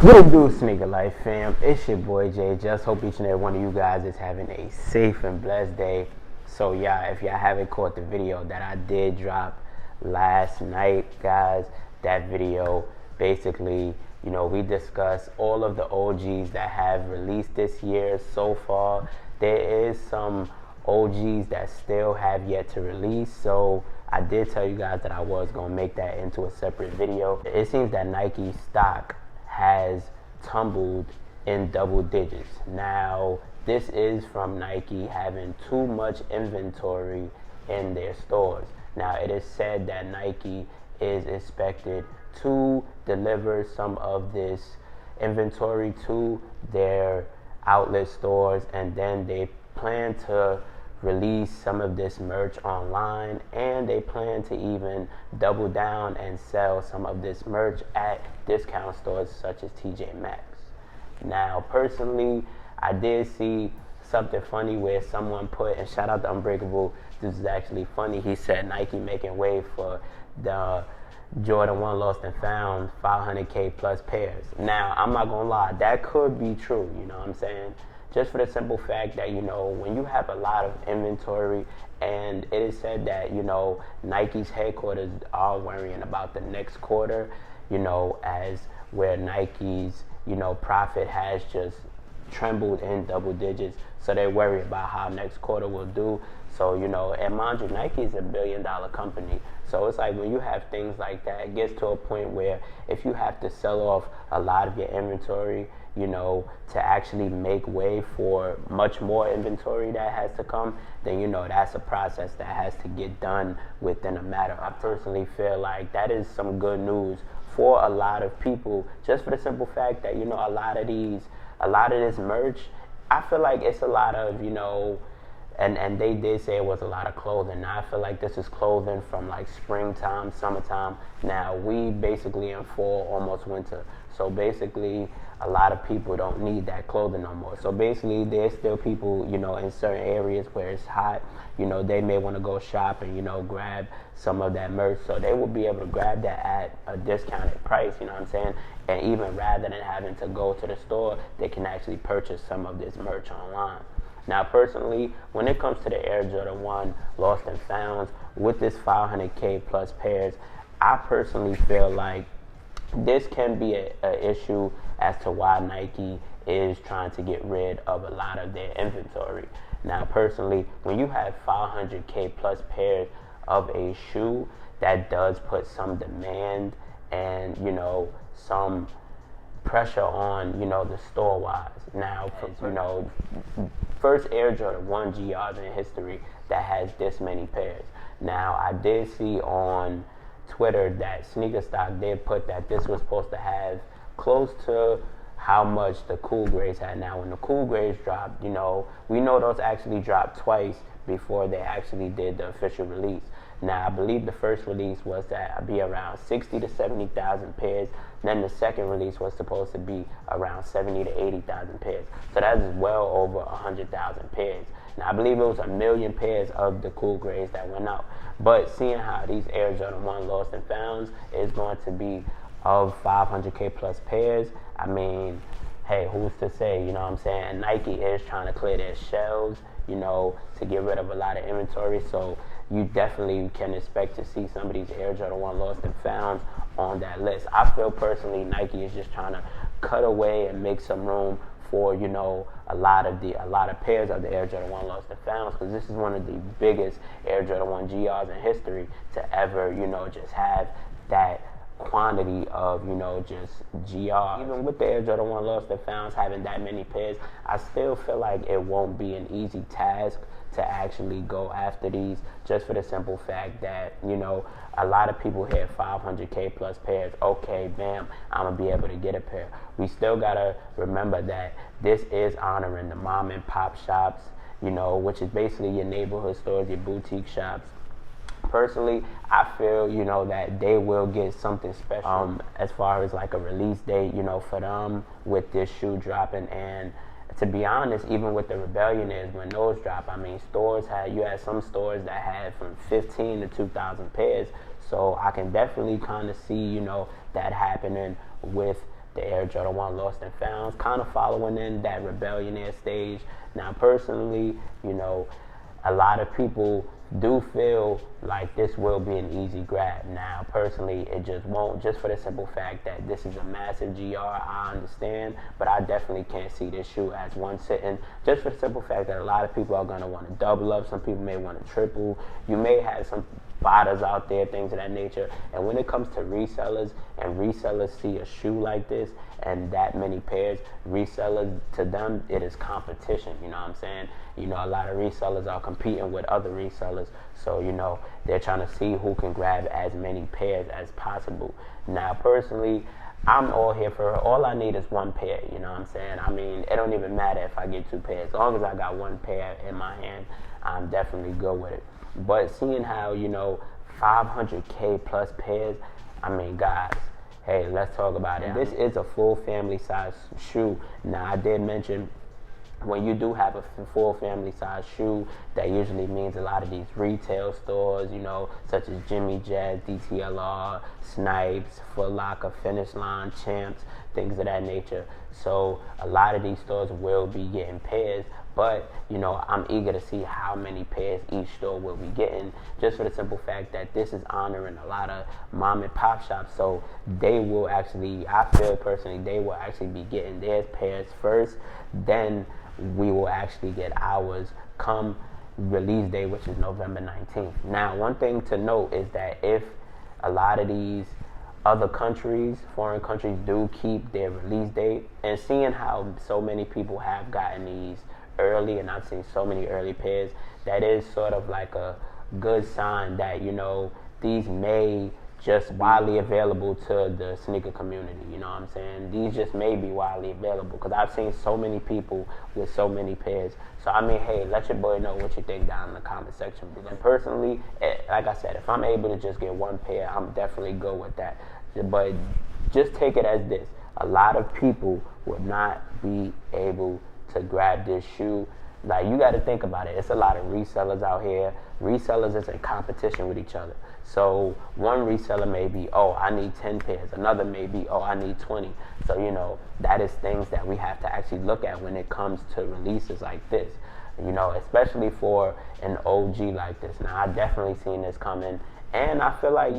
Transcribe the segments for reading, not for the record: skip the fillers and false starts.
What it do, Sneaker Life fam? It's your boy J-Jus. Hope each and every one of you guys is having a safe and blessed day. So yeah, if y'all haven't caught the video that I did drop last night, guys, that video basically, we discussed all of the OGs that have released this year so far. There is some OGs that still have yet to release, so I did tell you guys that I was going to make that into a separate video. It seems that Nike stock has tumbled in double digits. Now, this is from Nike having too much inventory in their stores. Now, it is said that Nike is expected to deliver some of this inventory to their outlet stores, and then they plan to release some of this merch online, and they plan to even double down and sell some of this merch at discount stores such as TJ Maxx. Now, personally, I did see something funny where someone put, and shout out to Unbreakable, this is actually funny, he said Nike making way for the Jordan 1 Lost and Found 500K plus pairs. Now, I'm not gonna lie, that could be true, you know what I'm saying? Just for the simple fact that, when you have a lot of inventory, and it is said that, Nike's headquarters are worrying about the next quarter, as where Nike's, profit has just trembled in double digits. So they worry about how next quarter will do. So, and mind you, Nike is $1 billion company. So it's like when you have things like that, it gets to a point where if you have to sell off a lot of your inventory, to actually make way for much more inventory that has to come, then, that's a process that has to get done within a matter. I personally feel like that is some good news for a lot of people, just for the simple fact that, a lot of this merch, I feel like it's a lot of, and they did say it was a lot of clothing. Now, I feel like this is clothing from like springtime, summertime. Now, we basically in fall, almost winter. So basically, a lot of people don't need that clothing no more. So basically, there's still people, in certain areas where it's hot, they may want to go shop and, grab some of that merch. So they will be able to grab that at a discounted price, you know what I'm saying? And even rather than having to go to the store, they can actually purchase some of this merch online. Now, personally, when it comes to the Air Jordan 1 Lost and Founds with this 500K plus pairs, I personally feel like this can be an issue as to why Nike is trying to get rid of a lot of their inventory. Now, personally, when you have 500K plus pairs of a shoe, that does put some demand and, some pressure on, the store-wise. Now, first Air Jordan 1 GRs in history that has this many pairs. Now, I did see on Twitter that Sneaker Stock did put that this was supposed to have close to how much the Cool Grays had. Now, when the Cool Grays dropped, we know those actually dropped twice before they actually did the official release. Now, I believe the first release was to be around 60 to 70,000 pairs. Then the second release was supposed to be around 70 to 80,000 pairs. So that's well over 100,000 pairs. Now, I believe it was 1 million pairs of the Cool Grays that went out. But seeing how these Air Jordan 1 Lost and Founds is going to be of 500K plus pairs, I mean, hey, who's to say, you know what I'm saying? And Nike is trying to clear their shelves, to get rid of a lot of inventory. So you definitely can expect to see some of these Air Jordan 1 Lost and Founds on that list. I feel personally Nike is just trying to cut away and make some room for, a lot of pairs of the Air Jordan 1 Lost and Founds, because this is one of the biggest Air Jordan 1 GRs in history to ever, just have that quantity of, just GR. Even with the Air Jordan 1 Lost and Founds having that many pairs, I still feel like it won't be an easy task to actually go after these, just for the simple fact that, a lot of people hit 500K plus pairs. Okay, bam, I'm going to be able to get a pair. We still got to remember that this is honoring the mom and pop shops, which is basically your neighborhood stores, your boutique shops. Personally, I feel, that they will get something special as far as like a release date, for them with this shoe dropping. And to be honest, even with the Rebellion is when those drop, I mean, you had some stores that had from 15 to 2,000 pairs. So I can definitely kind of see, that happening with the Air Jordan 1 Lost and Founds, kind of following in that rebellionaire stage. Now, personally, you know, a lot of people do feel like this will be an easy grab. Now, personally, it just won't, just for the simple fact that this is a massive GR, I understand, but I definitely can't see this shoe as one sitting, just for the simple fact that a lot of people are going to want to double up. Some people may want to triple. You may have some botters out there, things of that nature. And when it comes to resellers, and resellers see a shoe like this and that many pairs, resellers, to them, it is competition, you know what I'm saying? You know, a lot of resellers are competing with other resellers, so, you know, they're trying to see who can grab as many pairs as possible. Now, personally, I'm all here for all I need is one pair, you know what I'm saying? I mean, it don't even matter if I get two pairs. As long as I got one pair in my hand, I'm definitely good with it. But seeing how, you know, 500K plus pairs, I mean, guys, hey, let's talk about it. This is a full family size shoe. Now, I did mention, when you do have a full family size shoe, that usually means a lot of these retail stores, you know, such as Jimmy Jazz, DTLR, Snipes, Foot Locker, Finish Line, Champs, things of that nature. So a lot of these stores will be getting pairs, but, you know, I'm eager to see how many pairs each store will be getting, just for the simple fact that this is honoring a lot of mom and pop shops. So they will actually, I feel personally, they will actually be getting their pairs first, then we will actually get ours come release day, which is November 19th. Now, one thing to note is that if a lot of these other countries, foreign countries, do keep their release date, and seeing how so many people have gotten these early, and I've seen so many early pairs, that is sort of like a good sign that, you know, these may just widely available to the sneaker community, you know what I'm saying? These just may be widely available, because I've seen so many people with so many pairs. So, I mean, hey, let your boy know what you think down in the comment section. And personally, like I said, if I'm able to just get one pair, I'm definitely good with that. But just take it as this. A lot of people would not be able to grab this shoe. Like, you got to think about it. It's a lot of resellers out here. Resellers is in competition with each other. So one reseller may be, oh, I need 10 pairs. Another may be, oh, I need 20. So, you know, that is things that we have to actually look at when it comes to releases like this. You know, especially for an OG like this. Now, I definitely seen this coming. And I feel like,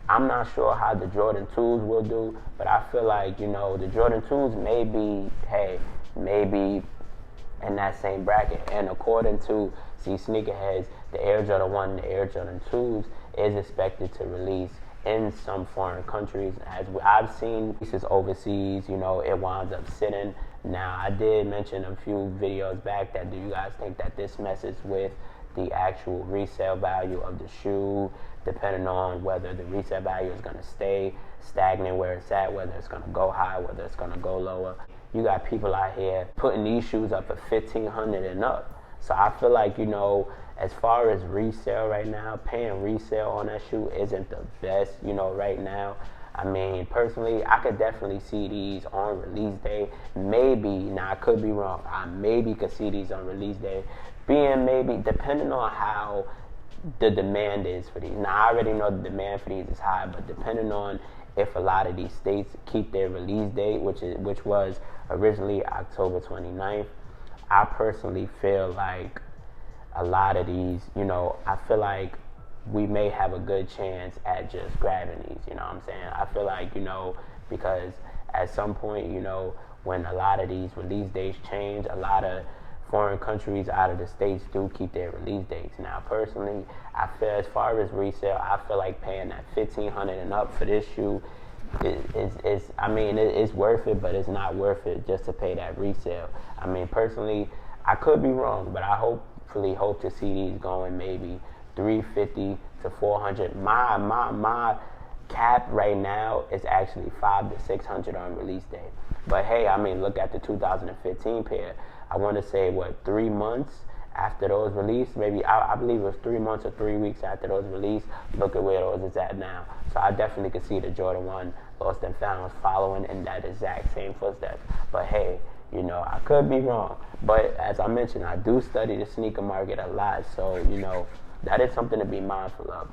I'm not sure how the Jordan 2s will do, but I feel like, you know, the Jordan 2s may be, hey, maybe in that same bracket. And according to sneakerheads, the Air Jordan 1 and the Air Jordan 2s is expected to release in some foreign countries. As I've seen pieces overseas, you know, it winds up sitting. Now, I did mention a few videos back that, do you guys think that this messes with the actual resale value of the shoe, depending on whether the resale value is going to stay stagnant where it's at, whether it's going to go high, whether it's going to go lower? You got people out here putting these shoes up for $1,500 and up. So I feel like, you know, as far as resale right now, paying resale on that shoe isn't the best, you know, right now. I mean, personally, I could definitely see these on release day. Maybe, now I could be wrong, I maybe could see these on release day, being maybe, depending on how the demand is for these. Now, I already know the demand for these is high, but depending on if a lot of these states keep their release date, which was originally October 29th, I personally feel like a lot of these, you know, I feel like we may have a good chance at just grabbing these, you know what I'm saying? I feel like, you know, because at some point, you know, when a lot of these release dates change, a lot of foreign countries out of the states do keep their release dates. Now, personally, I feel as far as resale, I feel like paying that $1,500 and up for this shoe is I mean, it's worth it, but it's not worth it just to pay that resale. I mean, personally, I could be wrong, but I hopefully hope to see these going maybe $350 to $400. My cap right now is actually $500 to $600 on release day. But hey, I mean, look at the 2015 pair. I want to say, what, 3 months after those released? Maybe, I believe it was 3 months or 3 weeks after those released. Look at where those is at now. So I definitely could see the Jordan 1 Lost and Found following in that exact same footsteps. But hey, you know, I could be wrong. But as I mentioned, I do study the sneaker market a lot. So, you know, that is something to be mindful of.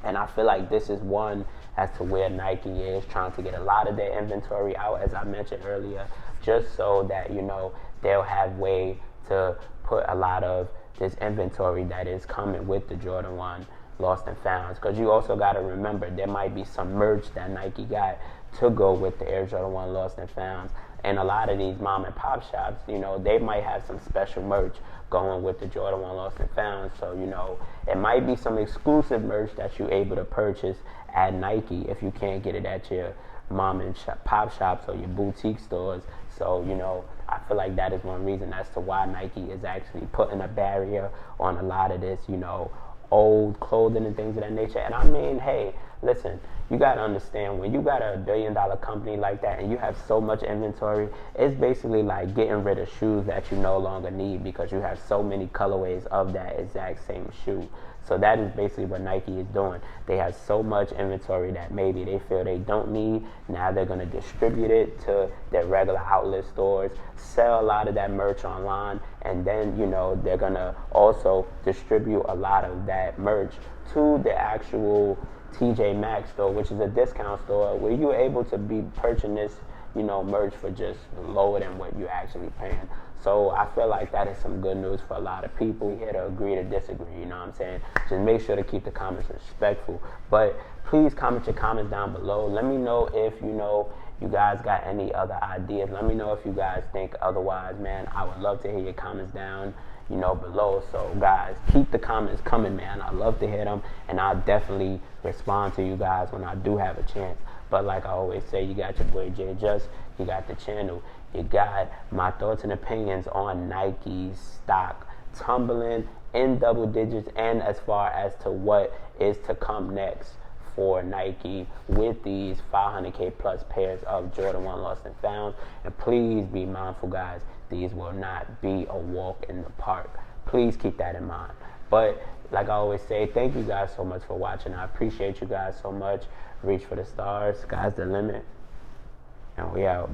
And I feel like this is one as to where Nike is trying to get a lot of their inventory out, as I mentioned earlier, just so that, you know, they'll have way to put a lot of this inventory that is coming with the Jordan 1 Lost and Founds. Because you also got to remember, there might be some merch that Nike got to go with the Air Jordan 1 Lost and Founds. And a lot of these mom and pop shops, you know, they might have some special merch going with the Jordan 1 Lost and Founds. So, you know, it might be some exclusive merch that you're able to purchase at Nike if you can't get it at your mom and pop shops or your boutique stores. So, you know, I feel like that is one reason as to why Nike is actually putting a barrier on a lot of this, you know, old clothing and things of that nature. And I mean, hey, listen, you got to understand, when you got a $1 billion company like that and you have so much inventory, it's basically like getting rid of shoes that you no longer need because you have so many colorways of that exact same shoe. So that is basically what Nike is doing. They have so much inventory that maybe they feel they don't need. Now they're going to distribute it to their regular outlet stores, sell a lot of that merch online, and then, you know, they're going to also distribute a lot of that merch to the actual TJ Maxx store, which is a discount store where you're able to be purchasing this, you know, merch for just lower than what you're actually paying. So I feel like that is some good news for a lot of people. We're here to agree to disagree, you know what I'm saying? Just make sure to keep the comments respectful. But please comment your comments down below. Let me know if, you know, you guys got any other ideas. Let me know if you guys think otherwise, man. I would love to hear your comments down, you know, below. So guys, keep the comments coming, man. I love to hear them, and I'll definitely respond to you guys when I do have a chance. But like I always say, you got your boy J-Jus, you got the channel, you got my thoughts and opinions on Nike's stock tumbling in double digits, and as far as to what is to come next for Nike with these 500K plus pairs of Jordan 1 Lost and Found. And please be mindful, guys, these will not be a walk in the park. Please keep that in mind. But like I always say, thank you guys so much for watching. I appreciate you guys so much. Reach for the stars. Sky's the limit. And we out.